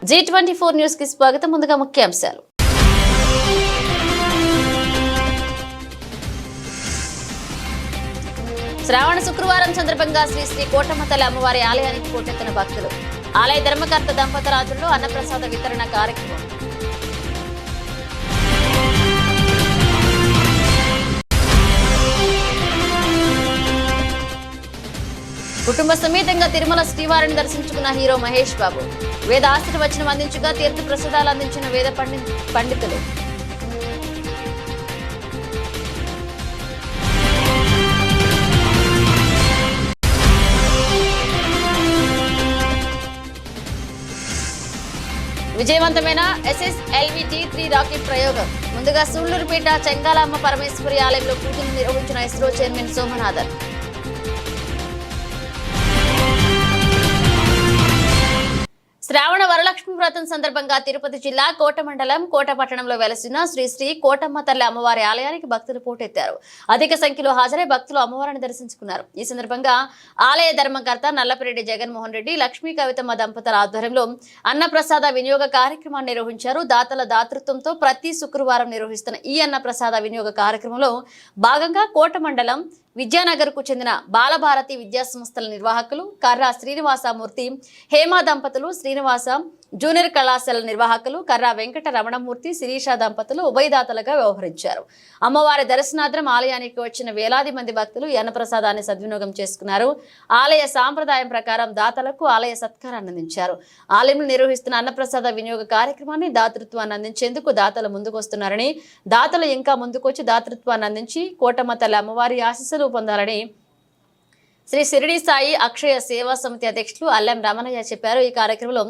G24 news కి స్వాగతం. ముందుగా ముఖ్యాంశాలు. శ్రావణ శుక్రవారం సందర్భంగా శ్రీ శ్రీ కోటమ్మ తల్లి అమ్మవారి ఆలయానికి పోటెత్తిన భక్తులు. ఆలయ ధర్మకర్త దంపతురాజుల్లో అన్నప్రసాద వితరణ కార్యక్రమం. కుటుంబ సమేతంగా తిరుమల శ్రీవారిని దర్శించుకున్న హీరో మహేష్ బాబు. వేద ఆశీర్వచనం అందించగా తీర్థ ప్రసాదాలు అందించిన వేద పండితులు. విజయవంతమైన SSLV-T3 రాకెట్ ప్రయోగం. ముందుగా సూళ్లూరుపేట చెంగాలమ్మ పరమేశ్వరి ఆలయంలో పూజలు నిర్వహించిన ఇస్రో చైర్మన్ సోమనాథన్. శ్రావణ వరలక్ష్మి వ్రతం సందర్భంగా తిరుపతి జిల్లా కోట మండలం కోట పట్టణంలో వెలసిన శ్రీ శ్రీ కోటమ్మ తల్లి అమ్మవారి ఆలయానికి భక్తులు పోటెత్తారు. అధిక సంఖ్యలో హాజరై భక్తులు అమ్మవారిని దర్శించుకున్నారు. ఈ సందర్భంగా ఆలయ ధర్మకర్త నల్లపరెడ్డి జగన్మోహన్ రెడ్డి, లక్ష్మీ కవితమ్మ దంపతుల ఆధ్వర్యంలో అన్నప్రసాద వినియోగ కార్యక్రమాన్ని నిర్వహించారు. దాతల దాతృత్వంతో ప్రతి శుక్రవారం నిర్వహిస్తున్న ఈ అన్నప్రసాద వినియోగ కార్యక్రమంలో భాగంగా కోట మండలం విద్యానగర్ కు చెందిన బాలభారతి విద్యా సంస్థల నిర్వాహకులు కర్రా శ్రీనివాసమూర్తి, హేమా దంపతులు, శ్రీనివాస జూనియర్ కళాశాల నిర్వాహకులు కర్రా వెంకట రమణమూర్తి, శిరీష దంపతులు ఉభయదాతలుగా వ్యవహరించారు. అమ్మవారి దర్శనార్థం ఆలయానికి వచ్చిన వేలాది మంది భక్తులు ఈ అన్నప్రసాదాన్ని సద్వినియోగం చేసుకున్నారు. ఆలయ సాంప్రదాయం ప్రకారం దాతలకు ఆలయ సత్కారాన్ని అందించారు. ఆలయంలో నిర్వహిస్తున్న అన్నప్రసాద వినియోగ కార్యక్రమాన్ని దాతృత్వాన్ని అందించేందుకు దాతలు ముందుకొస్తున్నారని, దాతలు ఇంకా ముందుకొచ్చి దాతృత్వాన్ని అందించి కోటమ్మ తల్లి అమ్మవారి ఆశీస్సులు పొందాలని శ్రీ షిరిడి సాయి అక్షయ సేవా సమితి అధ్యక్షులు అల్లం రమణయ్య చెప్పారు. ఈ కార్యక్రమంలో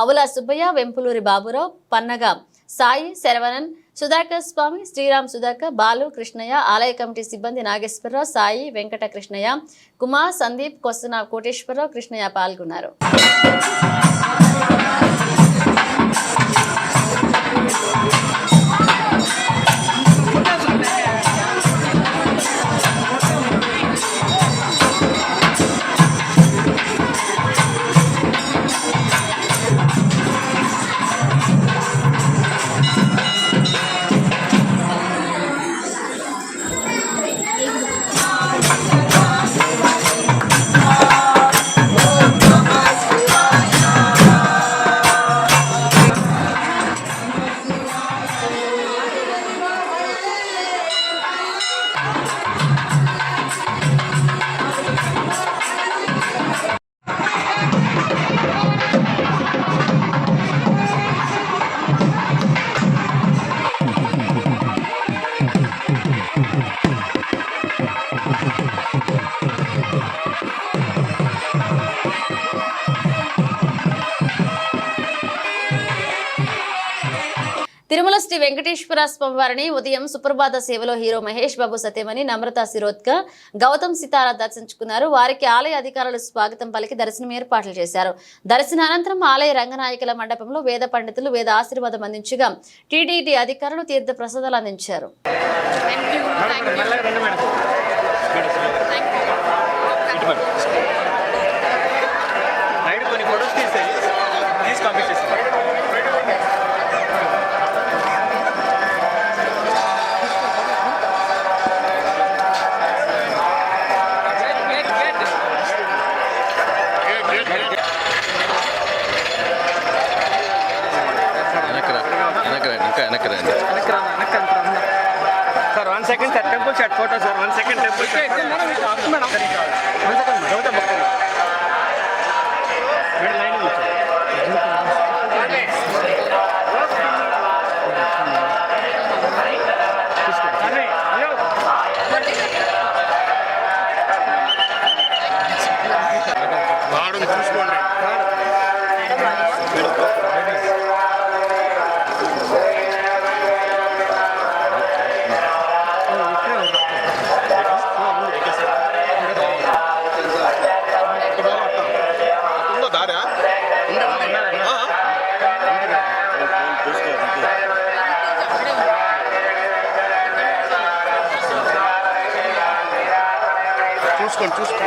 అవుల సుబ్బయ్య, వెంపులూరి బాబురావు, పన్నగ సాయి, శరవణన్, సుధాకర్ స్వామి, శ్రీరామ్ సుధాకర్, బాలు, కృష్ణయ్య, ఆలయ కమిటీ సిబ్బంది నాగేశ్వరరావు, సాయి, వెంకట కృష్ణయ్య, కుమార్, సందీప్, కొస్తన కోటేశ్వరరావు, కృష్ణయ్య పాల్గొన్నారు. తిరుమల శ్రీ వెంకటేశ్వర స్వామి వారిని ఉదయం సుప్రభాత సేవలో హీరో మహేష్ బాబు సత్యమణి, నమ్రత శిరోద్కర్, గౌతమ్ సితారా దర్శించుకున్నారు. వారికి ఆలయ అధికారులు స్వాగతం పలికి దర్శనం ఏర్పాట్లు చేశారు. దర్శనానంతరం ఆలయ రంగనాయకుల మండపంలో వేద పండితులు వేద ఆశీర్వాదం అందించగా టీటీడీ అధికారులు తీర్థ ప్రసాదాలు అందించారు. Sir, 1 second, sir. Temple chat photo, sir. 1 second, temple chat. Madam. 1 second. Gautam. Middle line is చూసుకోండి.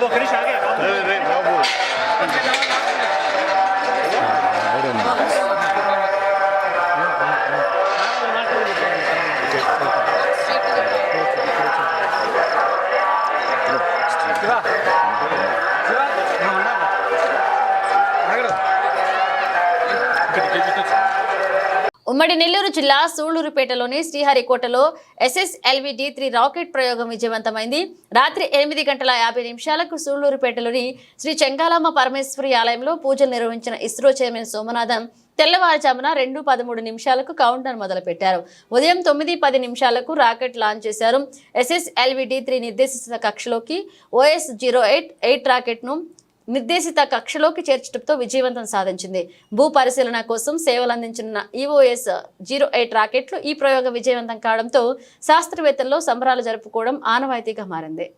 ఒకరి ఆగే బాబు ఉమ్మడి నెల్లూరు జిల్లా సూళ్లూరుపేటలోని శ్రీహరికోటలో SSLV D3 రాకెట్ ప్రయోగం విజయవంతమైంది. రాత్రి 8:50 సూళ్లూరుపేటలోని శ్రీ చెంగాలమ్మ పరమేశ్వరి ఆలయంలో పూజలు నిర్వహించిన ఇస్రో చైర్మన్ సోమనాథం తెల్లవారుజామున 2:13 కౌంట్డౌన్ మొదలుపెట్టారు. ఉదయం 9:10 రాకెట్ లాంచ్ చేశారు. SSLV D3 నిర్దేశిత కక్షలోకి OS-08 రాకెట్ను నిర్దేశిత కక్షలోకి చేర్చడంతో విజయవంతం సాధించింది. భూ పరిశీలన కోసం సేవలందించిన EOS-08 రాకెట్లు ఈ ప్రయోగం విజయవంతం కావడంతో శాస్త్రవేత్తల్లో సంబరాలు జరుపుకోవడం ఆనవాయితీగా మారింది.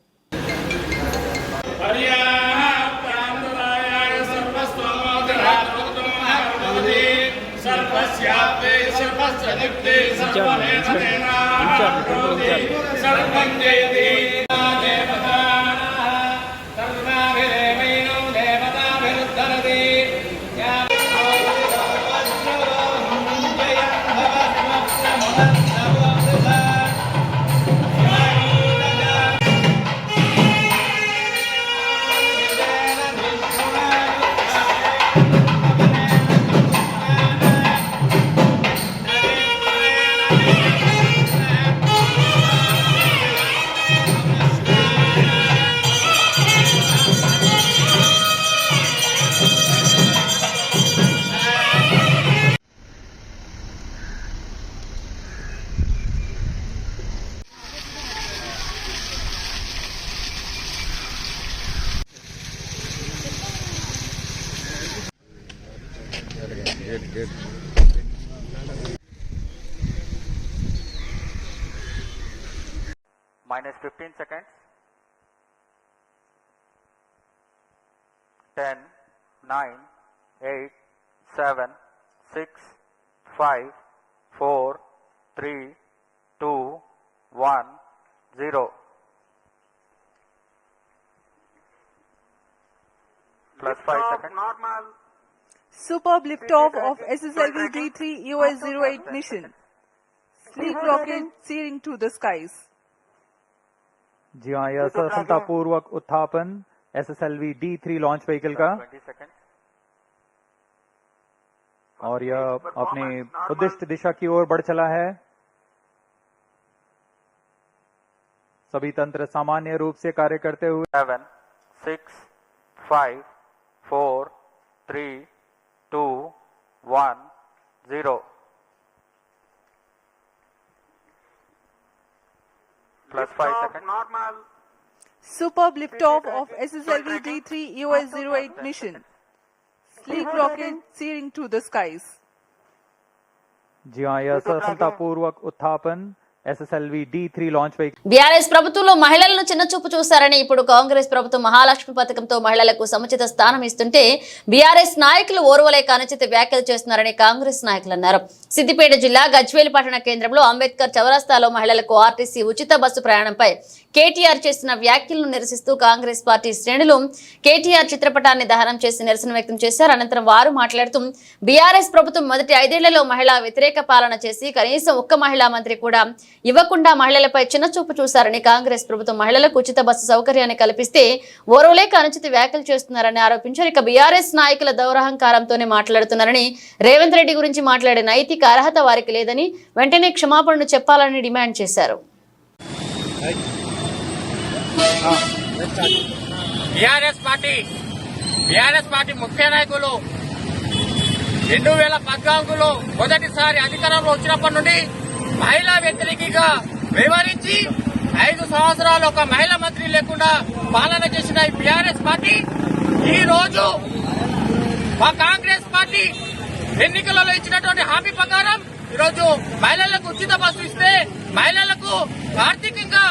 Minus 15 seconds. 10, 9, 8, 7, 6, 5, 4, 3, 2, 1, 0. Plus 5 seconds. Normal. Superb liftoff of SSLV D3 EOS-08 mission. Sleek rocket soaring to the skies. जी हाँ, यह सफलतापूर्वक उत्थापन SSLV D3 लॉन्च व्हीकल का 20 seconds. और यह अपनी उद्दिष्ट दिशा की ओर बढ़ चला है. सभी तंत्र सामान्य रूप से कार्य करते हुए 7, 6, 5, 4, 3, 2, 1, 0. Plus 5 seconds. Normal. Superb liftoff of SSLV D3 EOS-08 mission. Sleek rocket soaring to the skies. जी हाँ, यह सफलतापूर्वक उत्थापन SSLV D3 launch vehicle BRS ప్రభుత్వంలో మహిళలను చిన్నచూపు చూశారని ఇప్పుడు కాంగ్రెస్ ప్రభుత్వం మహాలక్ష్మి పథకంతో మహిళలకు సముచిత స్థానం ఇస్తుంటే బీఆర్ఎస్ నాయకులు ఓర్వలేక అనుచిత వ్యాఖ్యలు చేస్తున్నారని కాంగ్రెస్ నాయకులు అన్నారు. సిద్దిపేట జిల్లా గజ్వేల్ పట్టణ కేంద్రంలో అంబేద్కర్ చౌరస్తాలో మహిళలకు ఆర్టీసీ ఉచిత బస్సు ప్రయాణంపై కేటీఆర్ చేసిన వ్యాఖ్యలను నిరసిస్తూ కాంగ్రెస్ పార్టీ శ్రేణులు కేటీఆర్ చిత్రపటాన్ని దహనం చేసి నిరసన వ్యక్తం చేశారు. అనంతరం వారు మాట్లాడుతూ బీఆర్ఎస్ ప్రభుత్వం మొదటి 5 ఏళ్లలో మహిళా వ్యతిరేక పాలన చేసి కనీసం ఒక్క మహిళా మంత్రి కూడా ఇవ్వకుండా మహిళలపై చిన్నచూపు చూశారని, కాంగ్రెస్ ప్రభుత్వం మహిళలకు ఉచిత బస్సు సౌకర్యాన్ని కల్పిస్తే ఓర్వలేక అనుచిత వ్యాఖ్యలు చేస్తున్నారని ఆరోపించారు. ఇక బీఆర్ఎస్ నాయకుల దౌరహంకారంతోనే మాట్లాడుతున్నారని, రేవంత్ రెడ్డి గురించి మాట్లాడే నైతిక అర్హత వారికి లేదని వెంటనే క్షమాపణలు చెప్పాలని డిమాండ్ చేశారు. బీఆర్ఎస్ పార్టీ ముఖ్య నాయకులు 2014లో మొదటిసారి అధికారంలో వచ్చినప్పటి నుండి మహిళా వ్యతిరేకిగా వ్యవహరించి 5 సంవత్సరాలు ఒక మహిళా మంత్రి లేకుండా పాలన చేసిన ఈ బీఆర్ఎస్ పార్టీ ఈ రోజు మా కాంగ్రెస్ పార్టీ ఎన్నికలలో ఇచ్చినటువంటి హామీ ప్రకారం ఈరోజు మహిళలకు ఉచిత బస్సు ఇస్తే మహిళలకు ఆర్థికంగా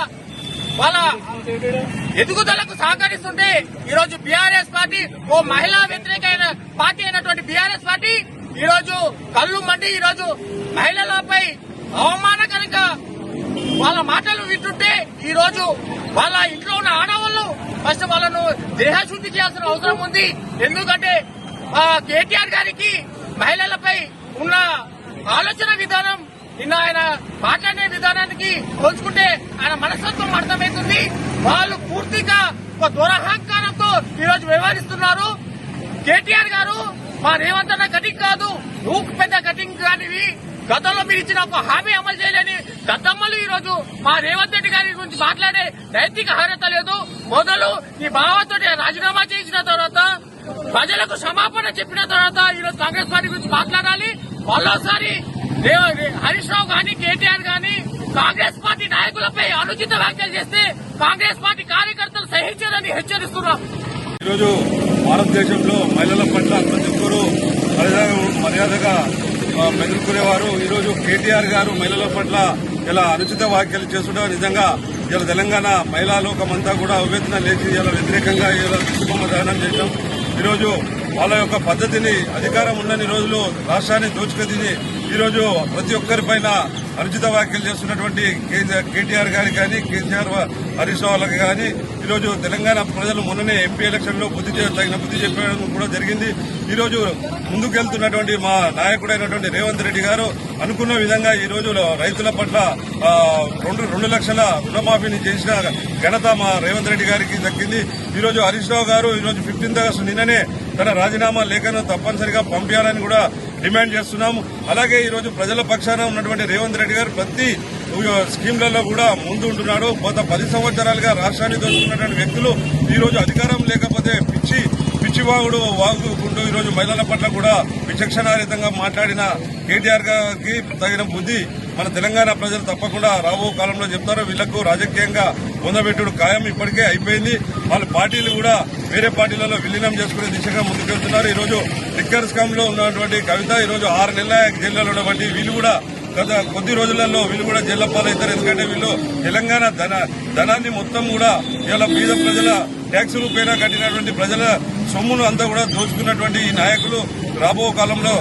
వాళ్ళ ఎదుగుదలకు సహకరిస్తుంటే ఈరోజు బీఆర్ఎస్ పార్టీ ఓ మహిళా వ్యతిరేకమైన పార్టీ అయినటువంటి బీఆర్ఎస్ పార్టీ ఈరోజు కళ్ళు మండి ఈరోజు మహిళలపై అవమానకరంగా వాళ్ళ మాటలు వింటుంటే ఈ రోజు వాళ్ళ ఇంట్లో ఉన్న ఆడవాళ్ళు ఫస్ట్ వాళ్ళను దేహశుద్ధి చేయాల్సిన అవసరం ఉంది. ఎందుకంటే కేటీఆర్ గారికి మహిళలపై ఉన్న ఆలోచన విధానం, నిన్న ఆయన మాట్లాడే విధానానికి పోల్చుకుంటే ఆయన మనస్తత్వం అర్థమవుతుంది. వాళ్ళు పూర్తిగా ఒక దురహంకారంతో ఈరోజు వ్యవహరిస్తున్నారు. కేటీఆర్ గారు మా రేవంత్ అన్న కటింగ్ కాదు, నువ్వు పెద్ద కటింగ్ కానివి. గతంలో మీరు ఇచ్చిన ఒక హామీ అమలు చేయలేని గతమ్మలు ఈ రోజు మా రేవంత్ రెడ్డి గారి గురించి మాట్లాడే నైతిక అర్హత లేదు. మొదలు ఈ భావంతో రాజీనామా చేసిన తర్వాత ప్రజలకు క్షమాపణ చెప్పిన తర్వాత ఈరోజు కాంగ్రెస్ పార్టీ గురించి మాట్లాడాలి. మరోసారి హరీష్ రావు గాని కేటీఆర్ గాని కాంగ్రెస్ పార్టీ నాయకులపై అనుచిత వ్యాఖ్యలు చేస్తే కాంగ్రెస్ పార్టీ కార్యకర్తలు సహించదని హెచ్చరిస్తున్నాం. ఈరోజు భారతదేశంలో మహిళల పట్ల ప్రతి ఒక్కరూ మర్యాదగా మెదులుకునేవారు. ఈరోజు కేటీఆర్ గారు మహిళల పట్ల ఇలా అనుచిత వ్యాఖ్యలు చేస్తుంటే నిజంగా ఇలా తెలంగాణ మహిళా లోకమంతా కూడా ఉవ్వెత్తున లేచి ఇలా వ్యతిరేకంగా ఇలా దిశబొమ్మ దహనం చేశాం. ఈరోజు వాళ్ళ యొక్క పద్ధతిని అధికారం ఉన్నన్ని రోజులు రాష్ట్రాన్ని దోచుకదిని ఈరోజు ప్రతి ఒక్కరిపైన అనుచిత వ్యాఖ్యలు చేస్తున్నటువంటి కేటీఆర్ గారికి కానీ కేసీఆర్ హరీష్ రావులకు కానీ ఈరోజు తెలంగాణ ప్రజలు మొన్ననే ఎంపీ ఎలక్షన్ లో తగిన బుద్ధి చెప్పడం కూడా జరిగింది. ఈరోజు ముందుకెళ్తున్నటువంటి మా నాయకుడైనటువంటి రేవంత్ రెడ్డి గారు అనుకున్న విధంగా ఈ రోజు రైతుల పట్ల 2 లక్షల రుణమాఫీని చేసిన ఘనత మా రేవంత్ రెడ్డి గారికి దక్కింది. ఈరోజు హరీష్ రావు గారు ఈరోజు 15th ఆగస్టు నిన్ననే తన రాజీనామా లేఖను తప్పనిసరిగా పంపించాలని కూడా డిమాండ్ చేస్తున్నాము. అలాగే ఈరోజు ప్రజల పక్షాన ఉన్నటువంటి రేవంత్ రెడ్డి గారు ప్రతి స్కీమ్లలో కూడా ముందు ఉంటున్నాడు. గత 10 సంవత్సరాలుగా రాష్ట్రాన్ని దోచుకున్నటువంటి వ్యక్తులు ఈరోజు అధికారం లేకపోతే వాగుకుంటూ ఈరోజు మహిళల పట్ల కూడా విచక్షణారహితంగా మాట్లాడిన కేటీఆర్ గారికి తగిన బుద్ధి మన తెలంగాణ ప్రజలు తప్పకుండా రాబో కాలంలో చెప్తారు. వీళ్లకు రాజకీయంగా పొందబెట్టుడు ఖాయం ఇప్పటికే అయిపోయింది. వాళ్ళ పార్టీలు కూడా వేరే పార్టీలలో విలీనం చేసుకునే దిశగా ముందుకెళ్తున్నారు. ఈరోజు లిక్కర్ స్కామ్ లో ఉన్నటువంటి కవిత ఈరోజు 6 నెలల జైల్లో ఉన్నటువంటి వీళ్ళు కూడా గత కొద్ది రోజులలో వీళ్ళు కూడా జైల్లో పాలవుతారు. ఎందుకంటే వీళ్ళు తెలంగాణ ధనాన్ని మొత్తం కూడా ఇలా పేద ప్రజల ట్యాక్సులు పైన కట్టినటువంటి ప్రజల సొమ్మును అంతా కూడా దోచుకున్నటువంటి ఈ నాయకులు రాబో కాలంలో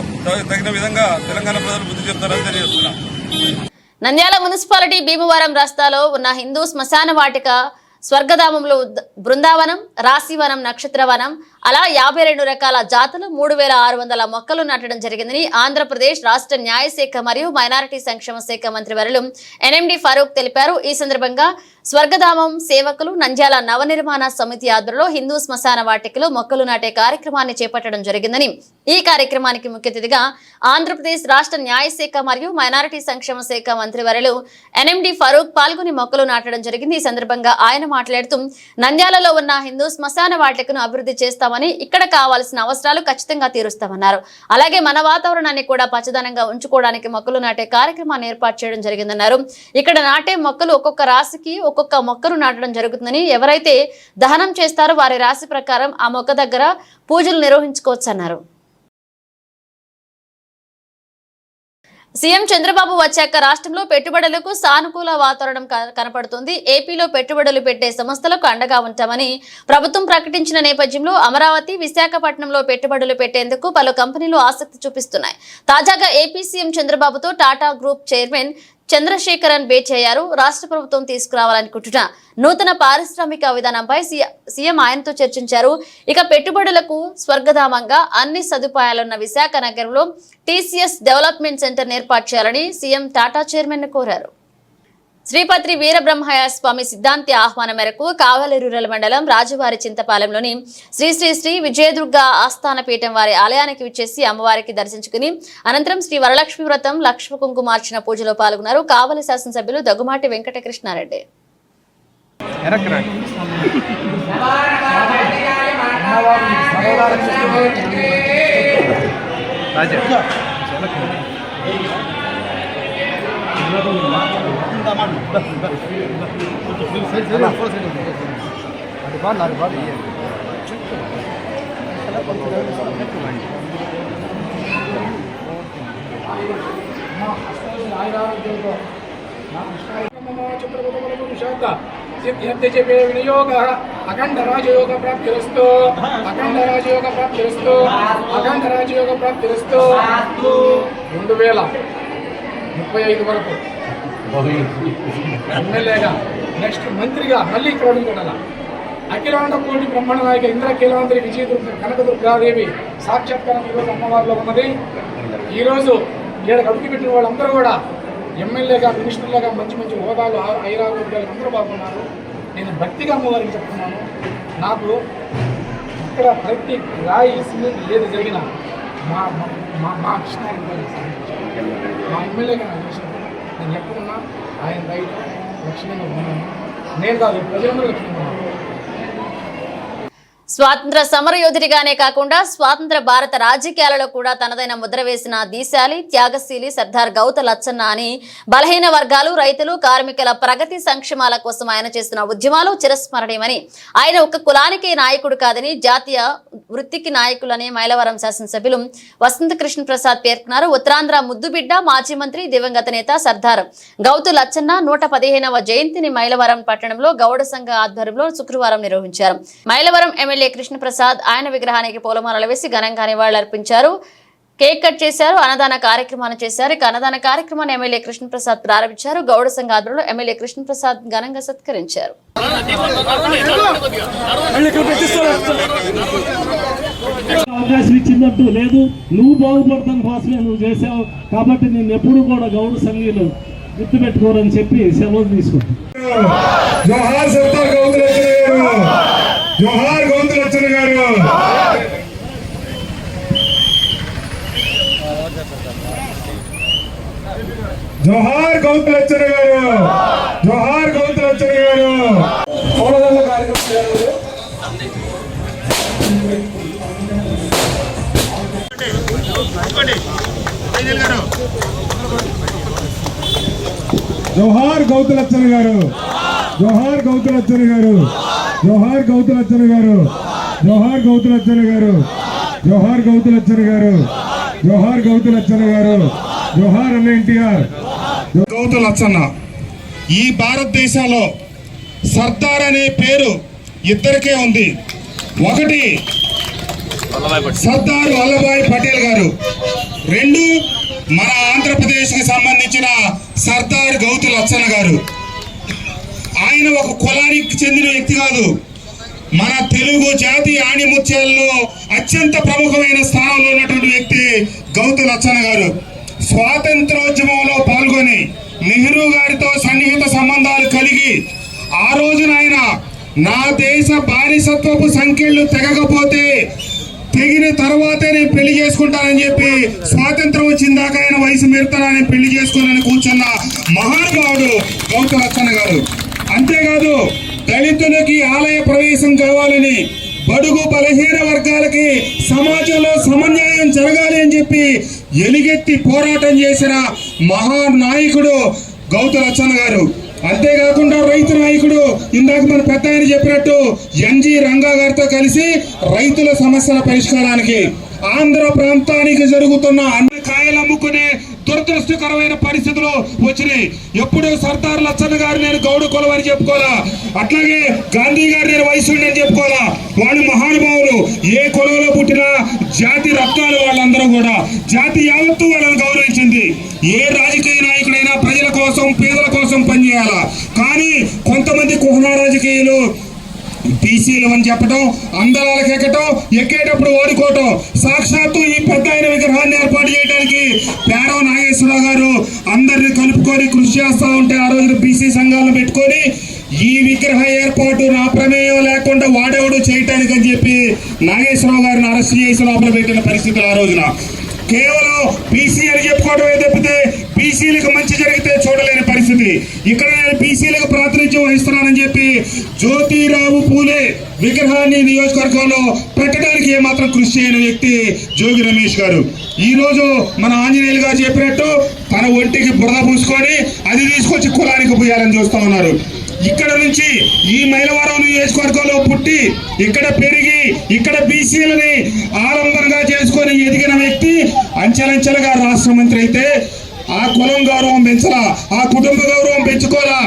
తగిన విధంగా తెలంగాణ ప్రజలు బుద్ధి చెప్తారని తెలియజేస్తున్నాం. నంద్యాల మున్సిపాలిటీ భీమవరం రస్తాలో ఉన్న హిందూ శ్మశాన వాటిక స్వర్గధామంలో బృందావనం, రాశివనం, నక్షత్రవనం అలా 52 రకాల జాతులు 3600 మొక్కలు నాటడం జరిగిందని ఆంధ్రప్రదేశ్ రాష్ట్ర న్యాయశాఖ మరియు మైనారిటీ సంక్షేమ శాఖ మంత్రి వర్యులు ఎన్ఎండి ఫరూక్ తెలిపారు. ఈ సందర్భంగా స్వర్గధామం సేవకులు నంద్యాల నవనిర్మాణ సమితి ఆధ్వర్యంలో హిందూ శ్మశాన వాటికలో మొక్కలు నాటే కార్యక్రమాన్ని చేపట్టడం జరిగిందని, ఈ కార్యక్రమానికి ముఖ్య అతిథిగా ఆంధ్రప్రదేశ్ రాష్ట్ర న్యాయశాఖ మరియు మైనారిటీ సంక్షేమ శాఖ మంత్రి వర్యులు ఎన్ఎండి ఫరూక్ పాల్గొని మొక్కలు నాటడం జరిగింది. ఈ సందర్భంగా ఆయన మాట్లాడుతూ నంద్యాలలో ఉన్న హిందూ శ్మశాన వాటికను అభివృద్ధి చేస్తామని, ఇక్కడ కావాల్సిన అవసరాలు ఖచ్చితంగా తీరుస్తామన్నారు. అలాగే మన వాతావరణాన్ని కూడా పచ్చదనంగా ఉంచుకోవడానికి మొక్కలు నాటే కార్యక్రమాన్ని ఏర్పాటు చేయడం జరిగిందన్నారు. ఇక్కడ నాటే మొక్కలు ఒక్కొక్క రాశికి ఒక్కొక్క మొక్కను నాటడం జరుగుతుందని, ఎవరైతే దహనం చేస్తారో వారి రాశి ప్రకారం ఆ మొక్క దగ్గర పూజలు నిర్వహించుకోవచ్చన్నారు. సీఎం చంద్రబాబు వచ్చాక రాష్ట్రంలో పెట్టుబడులకు సానుకూల వాతావరణం కనపడుతుంది. ఏపీలో పెట్టుబడులు పెట్టే సంస్థలకు అండగా ఉంటామని ప్రభుత్వం ప్రకటించిన నేపథ్యంలో అమరావతి, విశాఖపట్నంలో పెట్టుబడులు పెట్టేందుకు పలు కంపెనీలు ఆసక్తి చూపిస్తున్నాయి. తాజాగా ఏపీ సీఎం చంద్రబాబుతో టాటా గ్రూప్ చైర్మన్ చంద్రశేఖరన్ భేటీ అయ్యారు. రాష్ట్ర ప్రభుత్వం తీసుకురావాలనుకుంటున్న నూతన పారిశ్రామిక విధానంపై సీఎం ఆయనతో చర్చించారు. ఇక పెట్టుబడులకు స్వర్గధామంగా అన్ని సదుపాయాలున్న విశాఖ నగరంలో టీసీఎస్ డెవలప్మెంట్ సెంటర్ ఏర్పాటు చేయాలని సీఎం టాటా చైర్మన్ ను కోరారు. శ్రీపత్రి వీరబ్రహ్మయ్య స్వామి సిద్ధాంతి ఆహ్వానం మేరకు కావలి రూరల్ మండలం రాజువారి చింతపాలెంలోని శ్రీ శ్రీ శ్రీ విజయదుర్గ ఆస్థాన పీఠం వారి ఆలయానికి విచ్చేసి అమ్మవారికి దర్శించుకుని అనంతరం శ్రీ వరలక్ష్మి వ్రతం, లక్ష్మ కుంకుమార్చన పూజలో పాల్గొన్నారు. కావలి శాసనసభ్యులు దగ్గుమాటి వెంకటకృష్ణారెడ్డి. వినియోగ అఖండ రాజయోగ ప్రాప్తిరస్తు, అఖండ రాజయోగ ప్రాప్తిరస్తు, అఖండ రాజయోగ ప్రాప్తిరస్తు. 2035 వరకు ఎమ్మెల్యేగా, నెక్స్ట్ మంత్రిగా మళ్ళీ ఇక్కడ ఉండాల. అఖిలాండ కోటి బ్రహ్మాండ నాయక ఇంద్రకీలాంధ్రి విజయదుర్గ కనకదుర్గాదేవి సాక్షాత్కారం ఈరోజు అమ్మవారిలో ఉన్నది. ఈరోజు ఏడు అడుగు పెట్టిన వాళ్ళందరూ కూడా ఎమ్మెల్యేగా, మినిస్టర్లుగా మంచి మంచి హోదాలు, ఐరారోగ్యాలు అందరూ బాగున్నారు. నేను భక్తిగా అమ్మవారికి చెప్తున్నాను. నాకు ఇక్కడ ప్రతి రాయి సిమెంట్ ఏది జరిగినా మా మా మా కృష్ణారెడ్డి మా ఎమ్మెల్యేగా నాకు చేసినప్పుడు నేను ఎక్కడున్నా ఆయన రైతు లక్ష్మీగా ఉన్నాను. నేను కాదు, ప్రజలందరూ లక్ష్మీగా ఉన్నాను. స్వాతంత్ర సమరయోధుడిగానే కాకుండా స్వాతంత్ర భారత రాజకీయాలలో కూడా తనదైన ముద్ర వేసిన దీశాలి, త్యాగశీలి సర్దార్ గౌత లచ్చన్న అని బలహీన వర్గాలు, రైతులు, కార్మికుల ప్రగతి సంక్షేమాల కోసం ఆయన చేస్తున్న ఉద్యమాలు చిరస్మరణీయమని, ఆయన ఒక కులానికి నాయకుడు కాదని జాతీయ వృత్తికి నాయకులని మైలవరం శాసనసభ్యులు వసంత కృష్ణ ప్రసాద్ పేర్కొన్నారు. ఉత్తరాంధ్ర ముద్దుబిడ్డ, మాజీ మంత్రి, దివంగత నేత సర్దార్ గౌతు లచ్చన్న 115వ జయంతిని మైలవరం పట్టణంలో గౌడ సంఘ ఆధ్వర్యంలో శుక్రవారం నిర్వహించారు. మైలవరం ఎమ్మెల్యే కృష్ణప్రసాద్ ఆయన విగ్రహానికి పూలమాలలు వేసి ఘనంగా నివాళులర్పించారు. కేక్ కట్ చేశారు. అన్నదాన కార్యక్రమాన్ని చేశారు. ఇక అన్నదాన కార్యక్రమాన్ని ఎమ్మెల్యే కృష్ణప్రసాద్ ప్రారంభించారు. గౌడ సంఘ ఆధ్వర్యంలో ఎమ్మెల్యే కృష్ణప్రసాద్ ఘనంగా సత్కరించారు. అవకాశం ఇచ్చిందంటూ లేదు. నువ్వు బాగుపడతాను కోసమే నువ్వు చేసావు కాబట్టి నేను ఎప్పుడు కూడా గౌడ సంఘీలు గుర్తుపెట్టుకోరని చెప్పి సెలవు తీసుకుంటాను. జోహార్ సర్దార్ గౌతు లచ్చన్న గారు, జోహార్ గౌతు లచ్చన్న గారు. జోహార్ గౌతు లచ్చన్న గారు, జోహార్ గౌతు లచ్చన్న గారు. పూలదండ కార్యక్రమం జోహార్ గౌతు లచ్చన్న గారు, జోహార్ గౌతు లచ్చన్న గారు, జోహార్ గౌతు లచ్చన్న గారు, జోహార్ గౌతు లచ్చన్న గారు, జోహార్ గౌతు లచ్చన్న గారు, జోహార్ గౌతు లచ్చన్న గారు, జోహార్ అన్న ఎన్టీఆర్. గౌతు లచ్చన్న ఈ భారతదేశంలో సర్దార్ అనే పేరు ఇద్దరికే ఉంది. ఒకటి సర్దార్ వల్లభాయ్ పటేల్ గారు, రెండు మన ఆంధ్రప్రదేశ్ కి సంబంధించిన సర్దార్ గౌతు లచ్చన్న గారు. ఆయన ఒక కులానికి చెందిన వ్యక్తి కాదు, మన తెలుగు జాతి ఆణిముత్యాల్లో అత్యంత ప్రముఖమైన స్థానంలో ఉన్నటువంటి వ్యక్తి గౌతు లచ్చన్న గారు. స్వాతంత్రోద్యమంలో పాల్గొని నెహ్రూ గారితో సన్నిహిత సంబంధాలు కలిగి ఆ రోజున ఆయన నా దేశ బానిసత్వపు సంఖ్యలు తెగకపోతే తెగిన తర్వాతే నేను పెళ్లి చేసుకుంటానని చెప్పి స్వాతంత్రం వచ్చిందాక ఆయన వయసు మీరుతానని పెళ్లి చేసుకుని కూర్చున్న మహానుభావుడు గౌతు లచ్చన్న గారు. అంతేకాదు దళితులకి ఆలయ ప్రవేశం కావాలని, బడుగు బలహీన వర్గాలకి సమాజంలో సమన్యాయం జరగాలి అని చెప్పి ఎలుగెత్తి పోరాటం చేసిన మహానాయకుడు గౌతు లచ్చన్న గారు. అంతేకాకుండా రైతు నాయకుడు, ఇందాక మన పెద్ద ఆయన చెప్పినట్టు ఎన్జి రంగా గారితో కలిసి రైతుల సమస్యల పరిష్కారానికి ఆంధ్ర ప్రాంతానికి జరుగుతున్న అన్ని కాయలు అమ్ముకునే దురదృష్టకరమైన పరిస్థితులు వచ్చినాయి. ఎప్పుడు సర్దార్ లచ్చన్న గారు నేను గౌడ కులం అని చెప్పుకోవాలా, అట్లాగే గాంధీ గారు నేను వైశ్యుడిని అని చెప్పుకోవాలా. వాళ్ళు మహానుభావులు, ఏ కులంలో పుట్టినా జాతి రత్నాలు వాళ్ళందరూ కూడా. జాతి యావత్తు వాళ్ళని గౌరవించింది. ఏ రాజకీయ నాయకుడైనా ప్రజల కోసం, పేదల కోసం పనిచేయాలా. కానీ కొంతమంది కుహనా రాజకీయులు బీసీలు అని చెప్పడం, అందరాలకు ఎక్కేటప్పుడు ఓడుకోవటం. సాక్షాత్తు ఈ పెద్ద ఆయన విగ్రహాన్ని ఏర్పాటు చేయడానికి పేరవ నాగేశ్వరరావు గారు అందరిని కలుపుకొని కృషి చేస్తూ ఉంటే ఆ రోజున బీసీ సంఘాలను పెట్టుకొని ఈ విగ్రహ ఏర్పాటు నా ప్రమేయం లేకుండా వాడేవాడు చేయటానికి అని చెప్పి నాగేశ్వరరావు గారిని అరెస్ట్ చేసి లోపల పెట్టిన పరిస్థితులు ఆ రోజున. కేవలం బీసీ అని చెప్పుకోవడమే తప్పితే బీసీలకు మంచి జరిగితే చూడలేని పరిస్థితి. ఇక్కడ నేను బీసీలకు ప్రాతినిధ్యం వహిస్తున్నానని చెప్పి జ్యోతిరావు పూలే విగ్రహాన్ని నియోజకవర్గంలో పెట్టడానికి ఏమాత్రం కృషి చేయని వ్యక్తి జోగి రమేష్ గారు. ఈ రోజు మన ఆంజనేయులు గారు చెప్పినట్టు తన ఒంటికి బురద పూసుకొని అది తీసుకొచ్చి కులానికి పోయాలని చూస్తా ఉన్నారు. ఇక్కడ నుంచి ఈ మైలవరం నియోజకవర్గంలో పుట్టి ఇక్కడ పెరిగి ఇక్కడ బీసీలని ఆలంబనగా చేసుకొని ఎదిగిన వ్యక్తి అంచెలంచెలుగా రాష్ట్ర మంత్రి అయితే ఆ కులం గౌరవం పెంచలా, ఆ కుటుంబ గౌరవం పెంచుకోలా.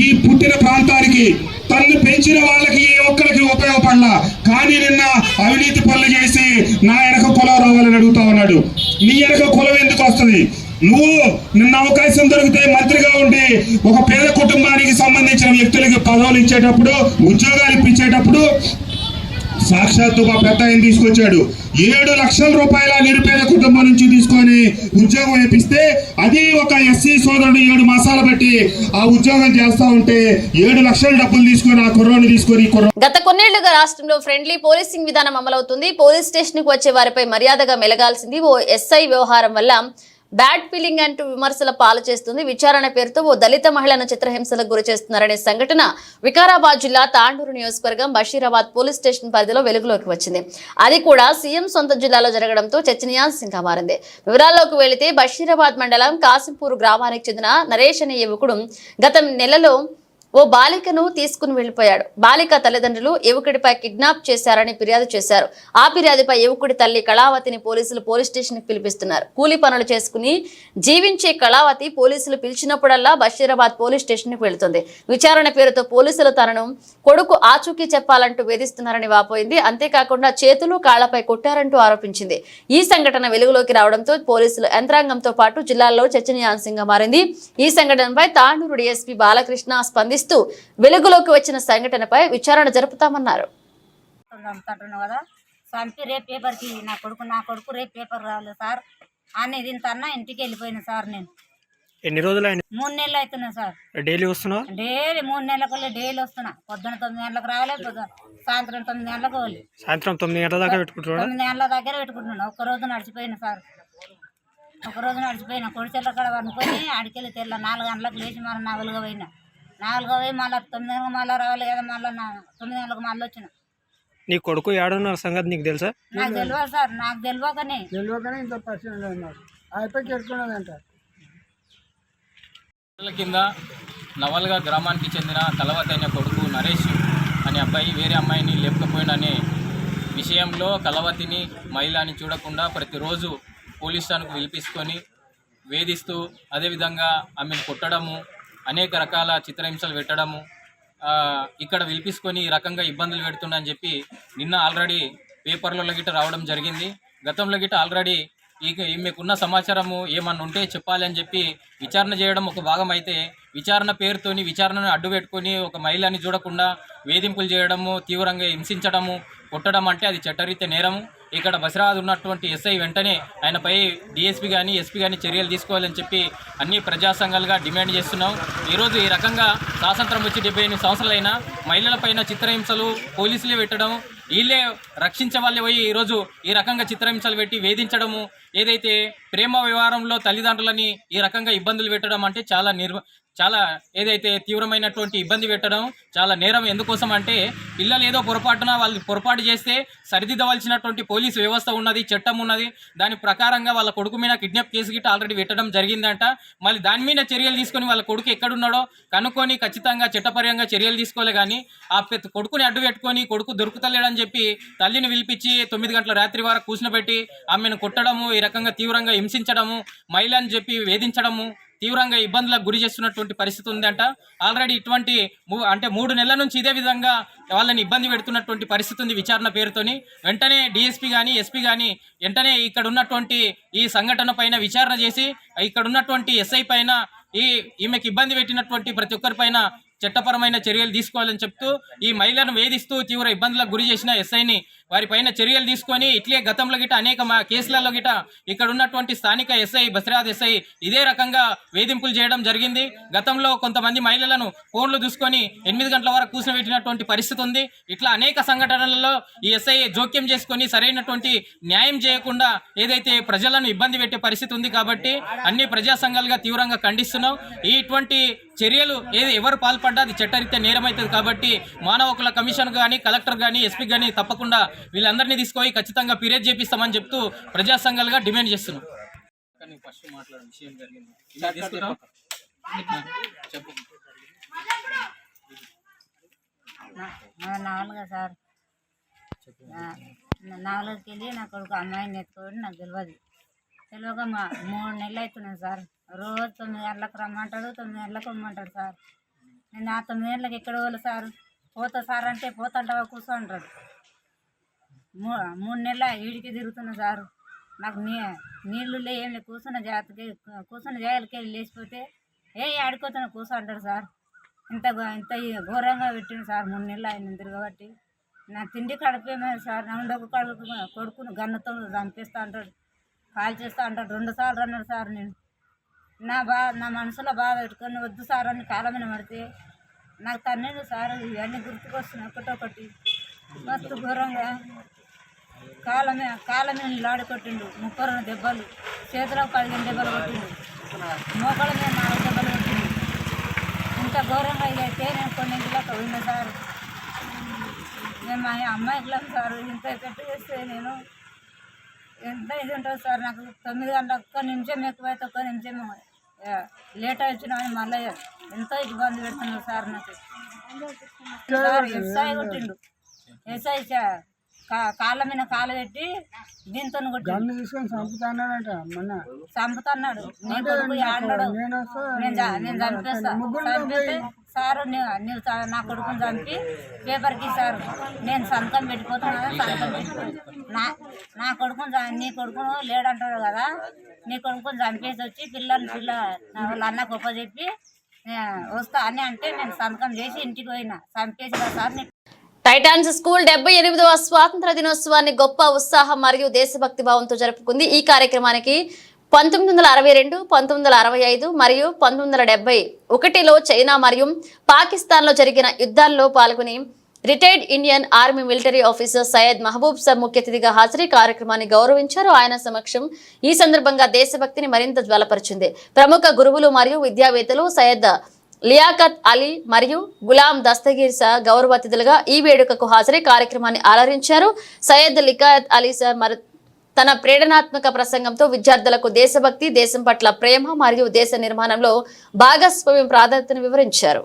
ఈ పుట్టిన ప్రాంతానికి తన్ను పెంచిన వాళ్ళకి ఏ ఒక్కరికి ఉపయోగపడలా. కానీ నిన్న అవినీతి పనులు చేసి నా వెనక కులం రావాలని అడుగుతా ఉన్నాడు. నీ వెనక కులం ఎందుకు వస్తుంది? నువ్వు నిన్న అవకాశం దొరికితే మంత్రిగా ఉండి ఒక పేద కుటుంబానికి సంబంధించిన వ్యక్తులకి పదవులు ఇచ్చేటప్పుడు, ఉద్యోగాలు ఇప్పించేటప్పుడు సాక్షాత్తు మా పెద్ద ఆయన తీసుకొచ్చాడు. 7 లక్షల రూపాయల నిరుపేద కుటుంబం నుంచి తీసుకొని ఉద్యోగం ఇప్పిస్తే, అది ఒక ఎస్సీ సోదరుడు 7 మాసాలు బట్టి ఆ ఉద్యోగం చేస్తా ఉంటే 7 లక్షల డబ్బులు తీసుకొని ఆ కుర్రోని తీసుకొని గత కొన్నేళ్లుగా రాష్ట్రంలో ఫ్రెండ్లీ పోలీసింగ్ విధానం అమలవుతుంది. పోలీస్ స్టేషన్ కు వచ్చే వారిపై మర్యాదగా మెలగాల్సింది ఓ ఎస్ఐ వ్యవహారం వల్ల బ్యాడ్ ఫీలింగ్ అంటూ విమర్శల పాలు చేస్తుంది. విచారణ పేరుతో ఓ దళిత మహిళను చిత్రహింసలకు గురి చేస్తున్నారనే సంఘటన వికారాబాద్ జిల్లా తాండూరు నియోజకవర్గం బషీరాబాద్ పోలీస్ స్టేషన్ పరిధిలో వెలుగులోకి వచ్చింది. అది కూడా సీఎం సొంత జిల్లాలో జరగడంతో చర్చనీయాంశంగా మారింది. వివరాల్లోకి వెళితే బషీరాబాద్ మండలం కాసింపూర్ గ్రామానికి చెందిన నరేష్ అనే యువకుడు గత నెలలో ఓ బాలికను తీసుకుని వెళ్లిపోయాడు. బాలిక తల్లిదండ్రులు యువకుడిపై కిడ్నాప్ చేశారని ఫిర్యాదు చేశారు. ఆ ఫిర్యాదుపై యువకుడి తల్లి కళావతిని పోలీసులు పోలీస్ స్టేషన్ కి పిలిపిస్తున్నారు. కూలీ పనులు చేసుకుని జీవించే కళావతి పోలీసులు పిలిచినప్పుడల్లా బషీరాబాద్ పోలీస్ స్టేషన్ కి వెళుతుంది. విచారణ పేరుతో పోలీసులు తనను కొడుకు ఆచూకీ చెప్పాలంటూ వేధిస్తున్నారని వాపోయింది. అంతేకాకుండా చేతులు కాళ్లపై కొట్టారంటూ ఆరోపించింది. ఈ సంఘటన వెలుగులోకి రావడంతో పోలీసులు యంత్రాంగంతో పాటు జిల్లాలో చర్చనీయాంశంగా మారింది. ఈ సంఘటనపై తాండూరు డీఎస్పీ బాలకృష్ణ స్పందిస్తూ వెలుగులోకి వచ్చిన సంఘటనపై విచారణ జరుపుతామన్నారు. చంపి రేపు పేపర్కి నా కొడుకు రేపు పేపర్ రాలేదు సార్ అని దీంతన్నా ఇంటికి వెళ్ళిపోయినా సార్. నేను ఎన్ని రోజులు 3 నెలలు అవుతున్నా సార్. డైలీ వస్తున్నా? డైలీ 3 నెలలకు డైలీ వస్తున్నా. పొద్దున 9 గంటలకు రావాలి, సాయంత్రం 9 గంటలకు పోవాలి. సాయంత్రం 9 గంటల దాకా పెట్టుకుంటున్నా? 9 గంటల దగ్గర పెట్టుకుంటున్నాను. ఒక్కరోజు నడిచిపోయినా సార్. ఒకరోజు నడిచిపోయినా కొడిచెల్ల కాడ అనుకొని అడికెళ్ళి తెల్ల 4 గంటలకు లేచి మళ్ళీ 4గా పోయినా. 4గా పోయి మళ్ళీ 9 గంటలకు మళ్ళీ రావాలి కదా. మళ్ళీ 9 గంటలకు మళ్ళీ వచ్చిన. నీ కొడుకు ఏడున్న సంగతి నీకు తెలుసా? నాకు తెలియదు సార్. నాకు తెలియకనే ఇంత పరిస్థితి ఉన్నారు. అయిపోయి చెప్పుకున్నదంట. కింద నవల్గా గ్రామానికి చెందిన కలవతి అనే కొడుకు నరేష్ అనే అబ్బాయి వేరే అమ్మాయిని లేపకపోయిననే విషయంలో కలవతిని మహిళని చూడకుండా ప్రతిరోజు పోలీస్ స్టేషన్కు పిలిపించుకొని వేధిస్తూ, అదేవిధంగా ఆమెను కొట్టడము, అనేక రకాల చిత్రహింసలు పెట్టడము, ఇక్కడ పిలిపించుకొని ఈ రకంగా ఇబ్బందులు పెడుతుండని చెప్పి నిన్న ఆల్రెడీ పేపర్లలో గిట్ట రావడం జరిగింది. గతంలో గిట్ట ఆల్రెడీ ఈమెకున్న సమాచారము ఏమన్నా ఉంటే చెప్పాలి అని చెప్పి విచారణ చేయడం ఒక భాగం అయితే, విచారణ పేరుతోని విచారణను అడ్డు పెట్టుకొని ఒక మహిళని చూడకుండా వేధింపులు చేయడము, తీవ్రంగా హింసించడము, కొట్టడం అంటే అది చట్టరీత్యా నేరము. ఇక్కడ బసిరాబాద్ ఉన్నటువంటి ఎస్ఐ వెంటనే ఆయనపై డిఎస్పీ కానీ ఎస్పీ కానీ చర్యలు తీసుకోవాలని చెప్పి అన్ని ప్రజా సంఘాలుగా డిమాండ్ చేస్తున్నాం. ఈరోజు ఈ రకంగా స్వాతంత్రం వచ్చి 78 సంవత్సరాలైనా మహిళలపైన చిత్రహింసలు పోలీసులే పెట్టడం, వీళ్ళే రక్షించే వాళ్ళే పోయి ఈరోజు ఈ రకంగా చిత్రహింసలు పెట్టి వేధించడము, ఏదైతే ప్రేమ వ్యవహారంలో తల్లిదండ్రులని ఈ రకంగా ఇబ్బందులు పెట్టడం అంటే చాలా ఏదైతే తీవ్రమైనటువంటి ఇబ్బంది పెట్టడం చాలా నేరం. ఎందుకోసం అంటే పిల్లలు ఏదో పొరపాటున వాళ్ళు పొరపాటు చేస్తే సరిదిద్దవలసినటువంటి పోలీసు వ్యవస్థ ఉన్నది, చట్టం ఉన్నది. దాని ప్రకారంగా వాళ్ళ కొడుకు మీద కిడ్నాప్ కేసు గిట్ట ఆల్రెడీ పెట్టడం జరిగిందంట. మళ్ళీ దాని మీద చర్యలు తీసుకొని వాళ్ళ కొడుకు ఎక్కడున్నాడో కనుక్కొని ఖచ్చితంగా చట్టపరంగా చర్యలు తీసుకోలే. కానీ ఆ కొడుకుని అడ్డు పెట్టుకొని కొడుకు దొరుకుతలేడని చెప్పి తల్లిని పిలిపించి 9 గంటల రాత్రి వరకు కూర్చునబెట్టి ఆమెను కొట్టడము, ఈ రకంగా తీవ్రంగా హింసించడము, మహిళ అని చెప్పి వేధించడము, తీవ్రంగా ఇబ్బందులకు గురి చేస్తున్నటువంటి పరిస్థితి ఉందంట. ఆల్రెడీ ఇటువంటి అంటే 3 నెలల నుంచి ఇదే విధంగా వాళ్ళని ఇబ్బంది పెడుతున్నటువంటి పరిస్థితి ఉంది విచారణ పేరుతోని. వెంటనే డిఎస్పీ కానీ ఎస్పీ కానీ వెంటనే ఇక్కడ ఉన్నటువంటి ఈ సంఘటన పైన విచారణ చేసి ఇక్కడ ఉన్నటువంటి ఎస్ఐ పైన ఈమెకి ఇబ్బంది పెట్టినటువంటి ప్రతి ఒక్కరిపైన చట్టపరమైన చర్యలు తీసుకోవాలని చెప్తూ, ఈ మహిళను వేధిస్తూ తీవ్ర ఇబ్బందులకు గురి చేసిన ఎస్ఐని వారిపైన చర్యలు తీసుకొని ఇట్లే గతంలో గిట అనేక కేసులలో గిట ఇక్కడ ఉన్నటువంటి స్థానిక ఎస్ఐ బసిరాబాద్ ఎస్ఐ ఇదే రకంగా వేధింపులు చేయడం జరిగింది. గతంలో కొంతమంది మహిళలను ఫోన్లు చూసుకొని 8 గంటల వరకు కూర్చోబెట్టినటువంటి పరిస్థితి ఉంది. ఇట్లా అనేక సంఘటనలలో ఈ ఎస్ఐ జోక్యం చేసుకొని సరైనటువంటి న్యాయం చేయకుండా ఏదైతే ప్రజలను ఇబ్బంది పెట్టే పరిస్థితి ఉంది. కాబట్టి అన్ని ప్రజా సంఘాలుగా తీవ్రంగా ఖండిస్తున్నాం. ఇటువంటి చర్యలు ఎవరు పాల్పడ్డా అది చట్టరీత్యా నేరమవుతుంది. కాబట్టి మానవ హక్కుల కమిషన్ కానీ కలెక్టర్ కానీ ఎస్పీ కానీ తప్పకుండా వీళ్ళందరినీ తీసుకొని ఖచ్చితంగా ఫిర్యాదు చేపిస్తామని చెప్తూ ప్రజా సంఘాలుగా డిమాండ్ చేస్తున్నాం. సార్ 4కి వెళ్ళి నా కొడుకు అమ్మాయిని ఎత్తుకోవడం నాకు తెలియక 3 నెలలు అవుతున్నాయి సార్. రోజు 9 గంటలకు రమ్మంటాడు, 9 గంటలకు రమ్మంటాడు సార్. నేను ఆ 9 గంటలకు ఎక్కడ పోలే సార్. పోతా సార్ అంటే పోతాంటావా కూర్చో అంటాడు. 3 నెలల ఈడికి తిరుగుతున్నా సార్. నాకు నీళ్ళు ఏం లేదు, కూర్చున్న జాగ్రత్తకి లేచిపోతే ఆడుకోతున్నా కూర్చో అంటాడు సార్. ఇంత ఘోరంగా పెట్టిండు సార్. 3 నెలలు ఆయన తిరగబట్టి నా తిండి కడిపేమని సార్. నా కొడుకును గన్నతో చంపేస్తా అంటాడు, కాల్ చేస్తా అంటాడు. 2 సార్లు అన్నాడు సార్. నేను నా మనసులో బాధ పెట్టుకొని వద్దు సార్ అని కాలమైన పడితే నాకు తన్నేడు సార్. ఇవన్నీ గుర్తుకొస్తున్నాయి ఒకటొకటి. మస్తు ఘోరంగా కాలమే లాడి కొట్టిండు. 32 దెబ్బలు, చేతిలో 15 దెబ్బలు కొట్టిండు, మోకాళ్ళ మీద 4 దెబ్బలు కొట్టిండు. ఇంత ఘోరంగా ఇదైతే నేను కొన్ని ఇంటిలోకి పోయినా సార్. మేము మా అమ్మాయికి సార్ ఇంత పెట్టి చేస్తే నేను ఎంత ఇది ఉంటుంది సార్. నాకు 9 గంటలకు 1 నిమిషం ఎక్కువైతే 1 నిమిషం లేట్ వచ్చినా మళ్ళీ ఎంతో ఇబ్బంది పెడుతున్నారు సార్. నాకు సార్ ఎస్ఐ కొట్టిండు. ఎస్ఐ కాళ్ళ మీద కాలు పెట్టి దీంతో కొట్టిండు, చంపుతున్నాడు. నీ కొడుకు ఆడాడు, నేను చంపేస్తా. చంపేస్తే సారు నువ్వు నా కొడుకుని చంపి పేపర్కి సారు నేను సంతకం పెట్టిపోతున్నా. సంతకం పెట్టుకో నా కొడుకుని నీ కొడుకును లేడంటాడు కదా, నీ కొడుకుని చంపేసి వచ్చి వాళ్ళ అన్నకు గొప్ప చెప్పి వస్తా అని అంటే నేను సంతకం చేసి ఇంటికి పోయినా. చంపేసి సార్ టైటాన్స్ స్కూల్ 78వ స్వాతంత్ర దినోత్సవాన్ని గొప్ప ఉత్సాహం మరియు దేశభక్తి భావంతో జరుపుకుంది. ఈ కార్యక్రమానికి 1962, 1965 మరియు 1971లో చైనా మరియు పాకిస్తాన్లో జరిగిన యుద్ధాల్లో పాల్గొని retired Indian army military officer Syed Mahboob sir ముఖ్య అతిథిగా హాజరై కార్యక్రమాన్ని గౌరవించారు. ఆయన సమక్షం ఈ సందర్భంగా దేశభక్తిని మరింత జ్వలపరిచింది. ప్రముఖ గురువులు మరియు విద్యావేత్తలు సయ్యద్ లియాఖత్ అలీ మరియు గులాం దస్తగీర్ సా గౌరవ అతిథులుగా ఈ వేడుకకు హాజరై కార్యక్రమాన్ని అలరించారు. సయ్యద్ లియాఖత్ అలీ సార్ తన ప్రేరణాత్మక ప్రసంగంతో విద్యార్థులకు దేశభక్తి, దేశం పట్ల ప్రేమ మరియు దేశ నిర్మాణంలో భాగస్వామ్యం ప్రాధాన్యతను వివరించారు.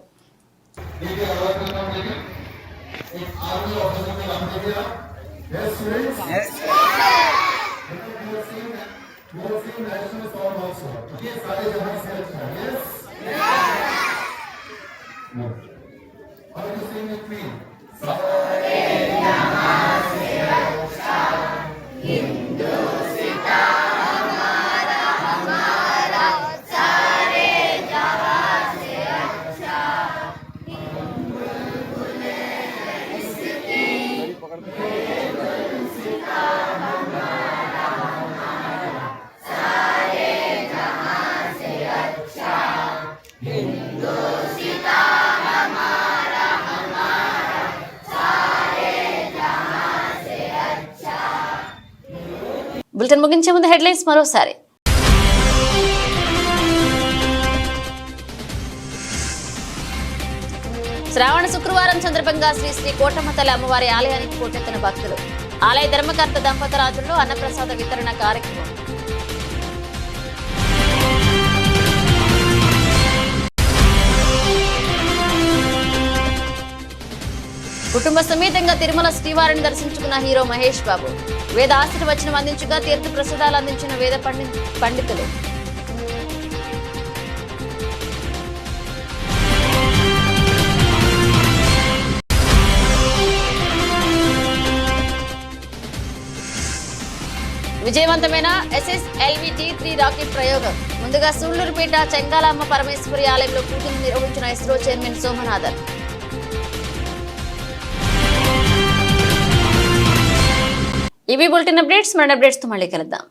బులెటిన్ ముగించే ముందు హెడ్లైన్స్ మరోసారి. శ్రావణ శుక్రవారం సందర్భంగా శ్రీ కోటమ్మ తల్లి అమ్మవారి ఆలయానికి పోటెత్తిన భక్తులు. ఆలయ ధర్మకర్త దంపతురాజుల్లో అన్నప్రసాద వితరణ కార్యక్రమం. కుటుంబ సమేతంగా తిరుమల శ్రీవారిని దర్శించుకున్న హీరో మహేష్ బాబు. వేద ఆశీర్వచనం అందించగా తీర్థ ప్రసాదాలు అందించిన వేద పండితులు. విజయవంతమైన SSLV D3 రాకెట్ ప్రయోగం. ముందుగా సూళ్లూరుపేట చెంగాలమ్మ పరమేశ్వరి ఆలయంలో పూజలు నిర్వహించిన ఇస్రో చైర్మన్ సోమనాథన్. ఇవి బులెటిన్ అప్డేట్స్. మన అప్డేట్స్ తో మళ్ళీ కలుద్దాం.